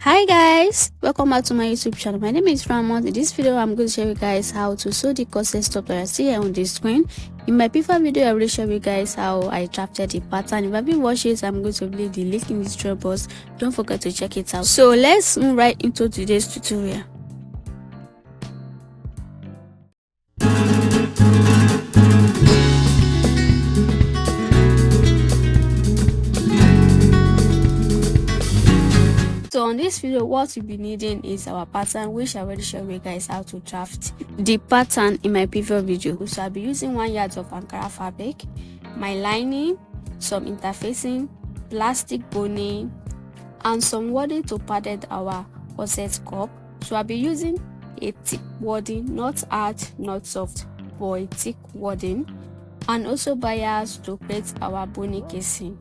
Hi guys, welcome back to my YouTube channel. My name is Ramon. In this video I'm going to show you guys how to sew the corset top that I see here on the screen. In my previous video I will show you guys how I drafted the pattern. If I haven't watched it, I'm going to leave the link in the description box. Don't forget to check it out. So let's move right into today's tutorial. So on this video, what we'll be needing is our pattern, which I already showed you guys how to draft the pattern in my previous video. So I'll be using 1 yard of ankara fabric, my lining, some interfacing, plastic boning, and some wording to padded our corset cup. So I'll be using a thick wording, not hard, not soft, but a thick wording, and also bias to create our boning casing.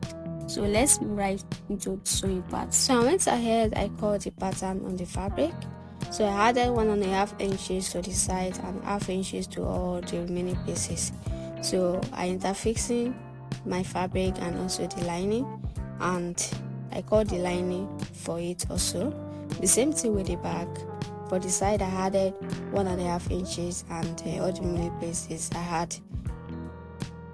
So let's move right into the sewing part. So I went ahead, I cut the pattern on the fabric. So I added 1.5 inches to the side and 0.5 inches to all the remaining pieces. So I interfixing my fabric and also the lining, and I cut the lining for it also. The same thing with the back. For the side I added 1.5 inches, and all the remaining pieces I had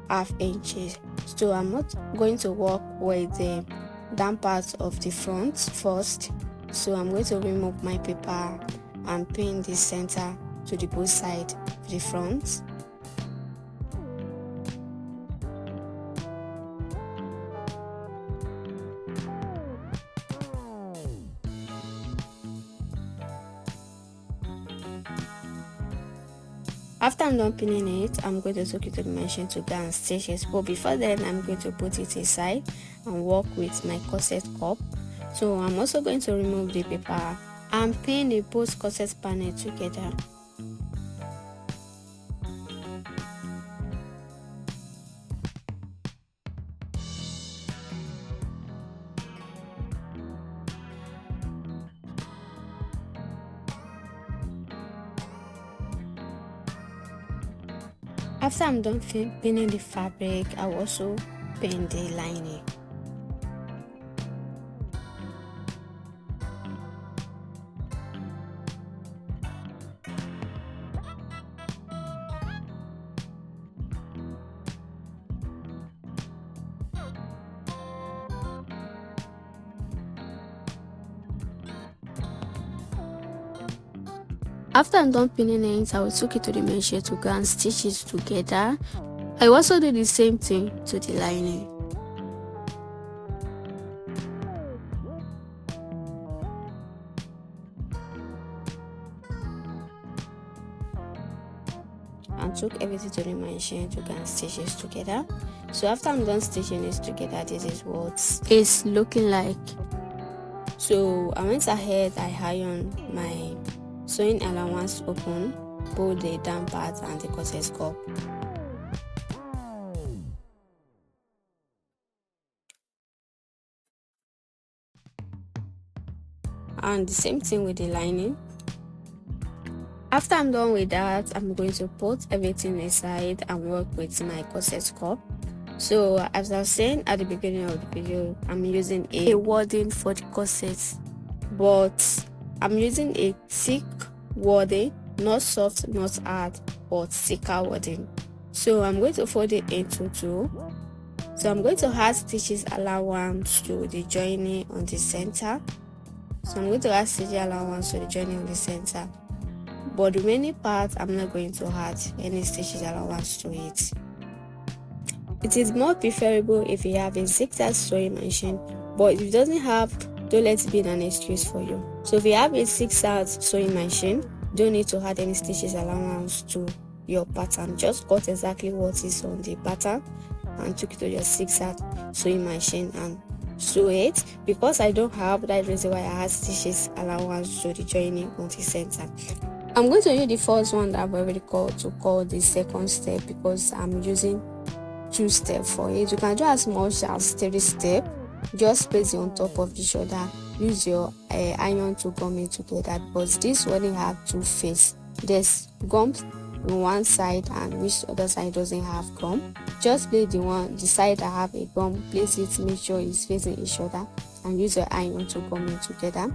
0.5 inches. So I'm not going to work with the down part of the front first. So I'm going to remove my paper and pin the center to the both side of the front. After I'm done pinning it, I'm going to take it to the machine to go and stitch it. But before then, I'm going to put it aside and work with my corset cup. So I'm also going to remove the paper and pin the both corset panel together. After I'm done pinning the fabric, I will also pin the lining. After I'm done pinning it, I will take it to the machine to go and stitch it together. I also do the same thing to the lining. And took everything to the machine to go and stitch it together. So after I'm done stitching it together, this is what it's looking like. So I went ahead, I ironed my sewing allowance open, both the down part and the corset cup. And the same thing with the lining. After I'm done with that, I'm going to put everything aside and work with my corset cup. So as I was saying at the beginning of the video, I'm using a wording for the corsets, but I'm using a thick wording, not soft, not hard, but thicker wording. So I'm going to fold it into two. So I'm going to add stitches allowance to the joining on the center. So I'm going to add stitches allowance to the joining on the center, but the remaining part I'm not going to add any stitches allowance to it. It is more preferable if you have a zigzag sewing machine, but if it doesn't have, don't let it be an excuse for you. So if you have a zigzag sewing machine, don't need to add any stitches allowance to your pattern. Just cut exactly what is on the pattern and take it to your zigzag sewing machine and sew it. Because I don't have, that reason why I add stitches allowance to the joining on the center. I'm going to use the first one that I've already called to call the second step, because I'm using 2 steps for it. You can do as much as 3 steps. Just place it on top of each other. Use your iron to gum it together, because this one have 2 faces. There's gum on one side and which other side doesn't have gum. Just place the side that have a gum, place it, make sure it's facing each other, and use your iron to gum it together.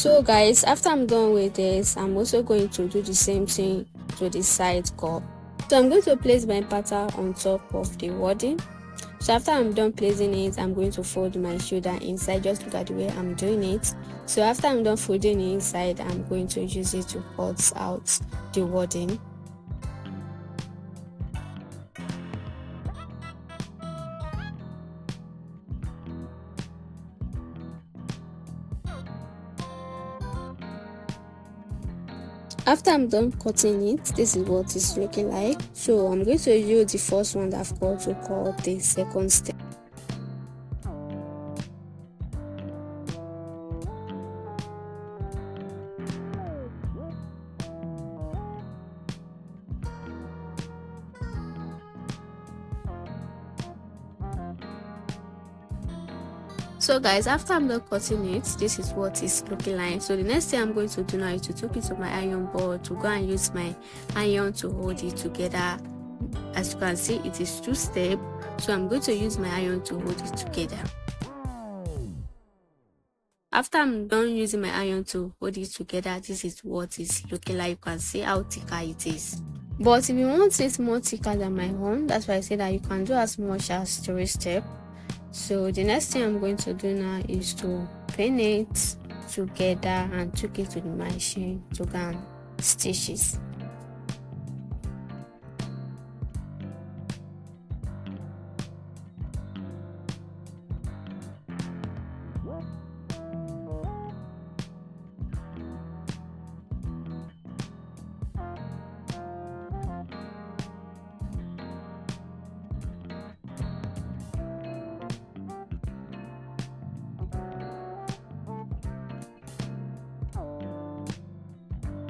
So guys, after I'm done with this, I'm also going to do the same thing to the side cup. So I'm going to place my pattern on top of the wording. So after I'm done placing it, I'm going to fold my shoulder inside. Just look at the way I'm doing it. So after I'm done folding it inside, I'm going to use it to cut out the wording. After I'm done cutting it, this is what it's looking like. So I'm going to use the first one that I've cut to cut the second step. So guys, after I'm done cutting it, this is what it's looking like. So the next thing I'm going to do now is to take it to my iron board to go and use my iron to hold it together. As you can see, it is 2-step, so I'm going to use my iron to hold it together. After I'm done using my iron to hold it together, this is what it's looking like. You can see how thicker it is. But if you want it more thicker than my own, that's why I say that you can do as much as 3-step. So the next thing I'm going to do now is to pin it together and take it to the machine to go and stitch it.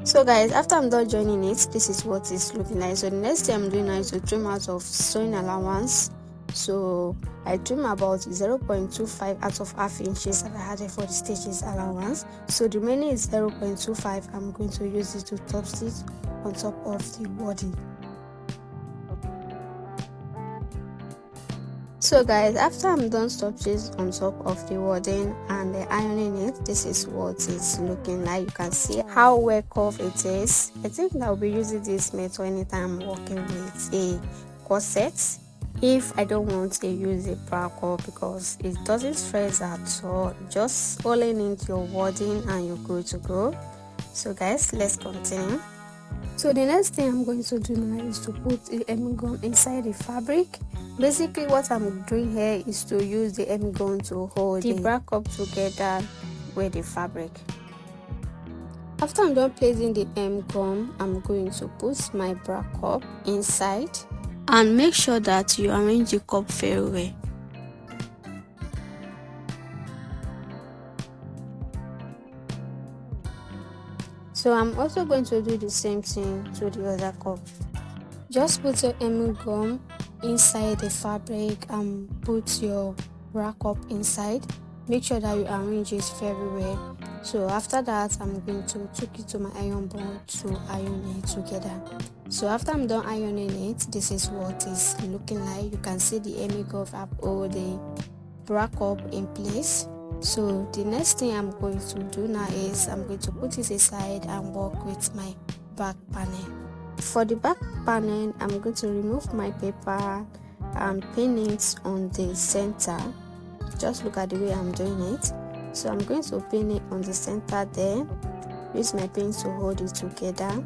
So guys, after I'm done joining it, this is what it's looking like. So the next thing I'm doing now is to trim out of sewing allowance. So I trim about 0.25 out of half inches that I added for the stitches allowance. So the remaining is 0.25. I'm going to use it to top stitch on top of the body. So guys, after I'm done stitching on top of the wording and ironing it, this is what it's looking like. You can see how well curved it is. I think I'll be using this method anytime I'm working with a corset. If I don't want to use a bra cup because it doesn't stress at all, just holding into your wording and you're good to go. So guys, let's continue. So the next thing I'm going to do now is to put the hemming gun inside the fabric. Basically what I'm doing here is to use the hemming gun to hold the bra cup together with the fabric. After I'm done placing the hemming gun, I'm going to put my bra cup inside and make sure that you arrange the cup very well. So I'm also going to do the same thing to the other cup. Just put your hemming gun inside the fabric and put your bra cup inside. Make sure that you arrange it very well. So after that, I'm going to take it to my iron board to iron it together. So after I'm done ironing it, this is what it's looking like. You can see the hemming gun have all the bra cup in place. So the next thing I'm going to do now is I'm going to put it aside and work with my back panel. For the back panel, I'm going to remove my paper and pin it on the center. Just look at the way I'm doing it. So I'm going to pin it on the center there. Use my pin to hold it together,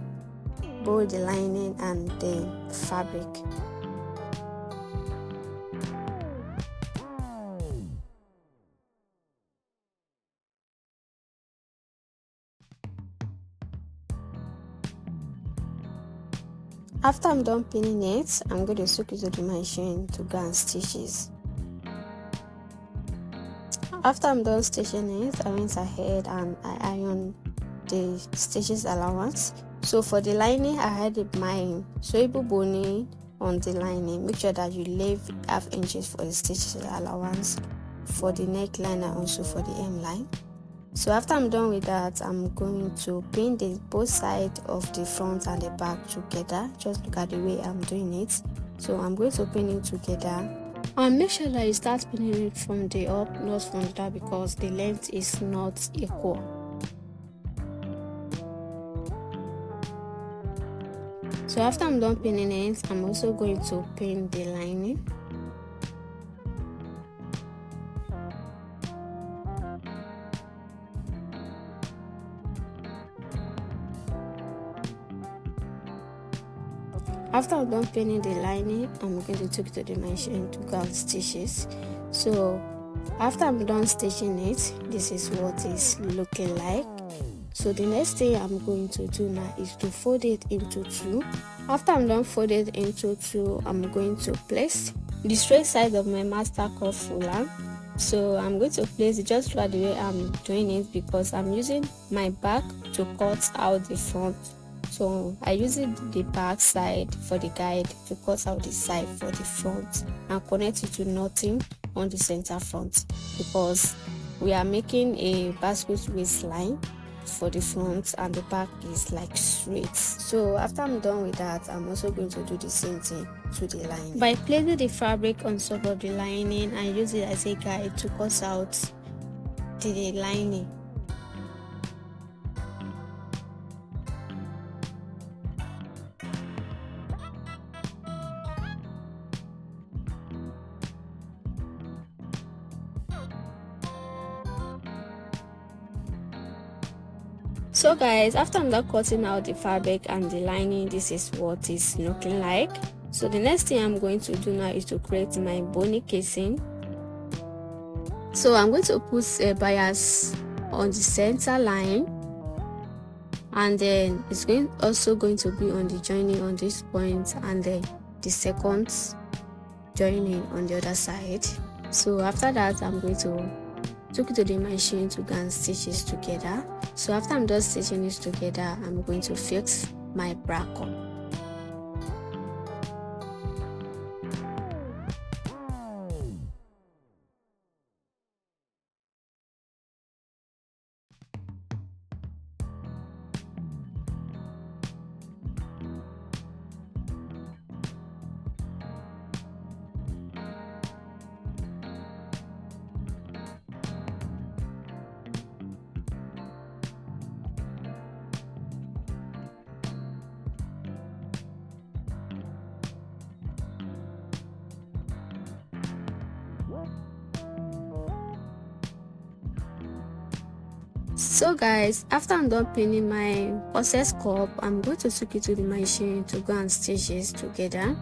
both the lining and the fabric. After I'm done pinning it, I'm going to soak it to the machine to go and stitch it. After I'm done stitching it, I went ahead and I ironed the stitches allowance. So for the lining, I had my sewable boning on the lining. Make sure that you leave ½ inches for the stitches allowance for the neckline and also for the hemline. So after I'm done with that, I'm going to pin both sides of the front and the back together. Just look at the way I'm doing it. So I'm going to pin it together. And make sure that you start pinning it from the up, not from the down, because the length is not equal. So after I'm done pinning it, I'm also going to pin the lining. After I'm done pinning the lining, I'm going to take it to the machine to go and stitch it. So after I'm done stitching it, this is what it's looking like. So the next thing I'm going to do now is to fold it into two. After I'm done folded into two, I'm going to place the straight side of my master curve fuller. So I'm going to place it just like the way I'm doing it, because I'm using my back to cut out the front. So I use the back side for the guide to cut out the side for the front and connect it to knotting on the center front, because we are making a basket waistline for the front and the back is like straight. So after I'm done with that, I'm also going to do the same thing to the lining by placing the fabric on top of the lining and use it as a guide to cut out the lining. So guys, after I'm done cutting out the fabric and the lining, this is what it's looking like. So the next thing I'm going to do now is to create my bony casing. So I'm going to put a bias on the center line, and then it's also going to be on the joining on this point, and then the second joining on the other side. So after that, I'm going to take it to the machine to go and stitch it together. So after I'm done stitching it together, I'm going to fix my bracket. So guys, after I'm done pinning my corset cup, I'm going to take it to the machine to go and stitch it together.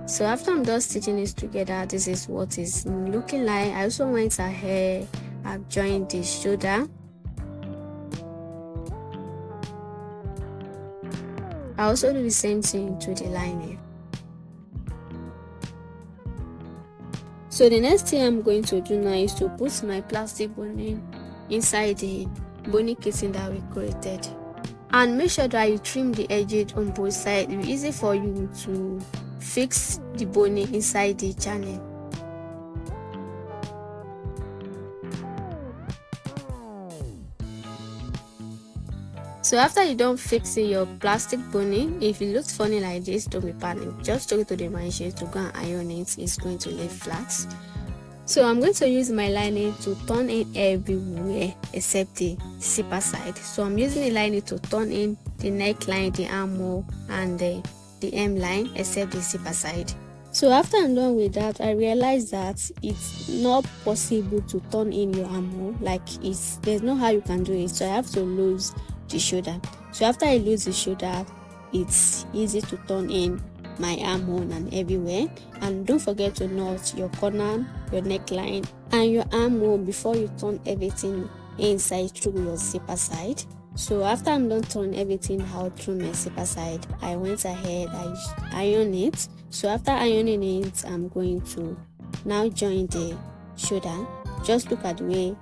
So after I'm done stitching it together, this is what it's looking like. I also went ahead and joined the shoulder. I also do the same thing to the lining. So the next thing I'm going to do now is to put my plastic boning inside the bony casing that we created, and make sure that you trim the edges on both sides. It's easy for you to fix the boning inside the channel. So after you don't fixing your plastic boning, if it looks funny like this, don't be panicked. Just take it to the machine to go and iron it. It's going to lay flat. So I'm going to use my lining to turn in everywhere except the zipper side. So I'm using the lining to turn in the neckline, the armhole, and the hemline except the zipper side. So after I'm done with that, I realized that it's not possible to turn in your armhole. Like there's no how you can do it. So I have to lose the shoulder. So after I lose the shoulder, it's easy to turn in my armhole and everywhere. And don't forget to knot your corner, your neckline, and your armhole before you turn everything inside through your zipper side. So after I'm done turning everything out through my zipper side, I went ahead, I ironed it. So after ironing it, I'm going to now join the shoulder. Just look at the way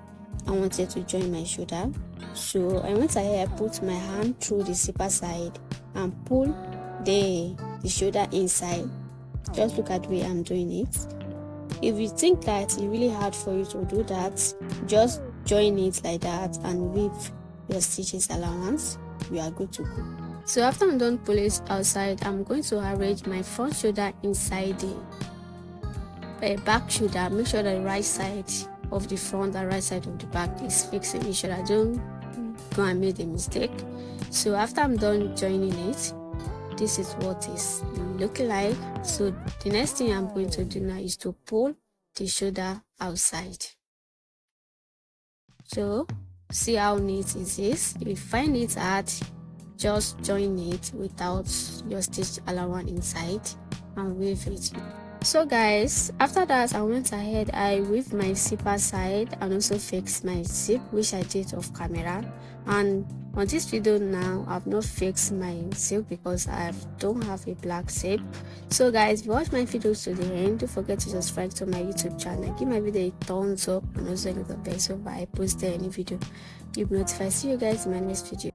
I wanted to join my shoulder. So I went ahead, I put my hand through the zipper side and pull the shoulder inside. Just look at the way I'm doing it. If you think that it's really hard for you to do that, just join it like that and leave your stitches allowance. You are good to go. So after I'm done pulling it outside, I'm going to arrange my front shoulder inside the back shoulder. Make sure that the right side of the front and right side of the back is fixing. Make sure I don't go and make a mistake. So after I'm done joining it, this is what it's looking like. So the next thing I'm going to do now is to pull the shoulder outside. So see how neat it is. If you find it hard, just join it without your stitch allowance inside and weave it. So guys, after that I went ahead, I weaved my zipper side and also fixed my zip, which I did off camera. And on this video now, I've not fixed my zip because I don't have a black zip. So guys, if you watch my videos to the end, don't forget to subscribe to my YouTube channel, give my video a thumbs up, and also hit the bell so if I post any video you'll be notified. See you guys in my next video.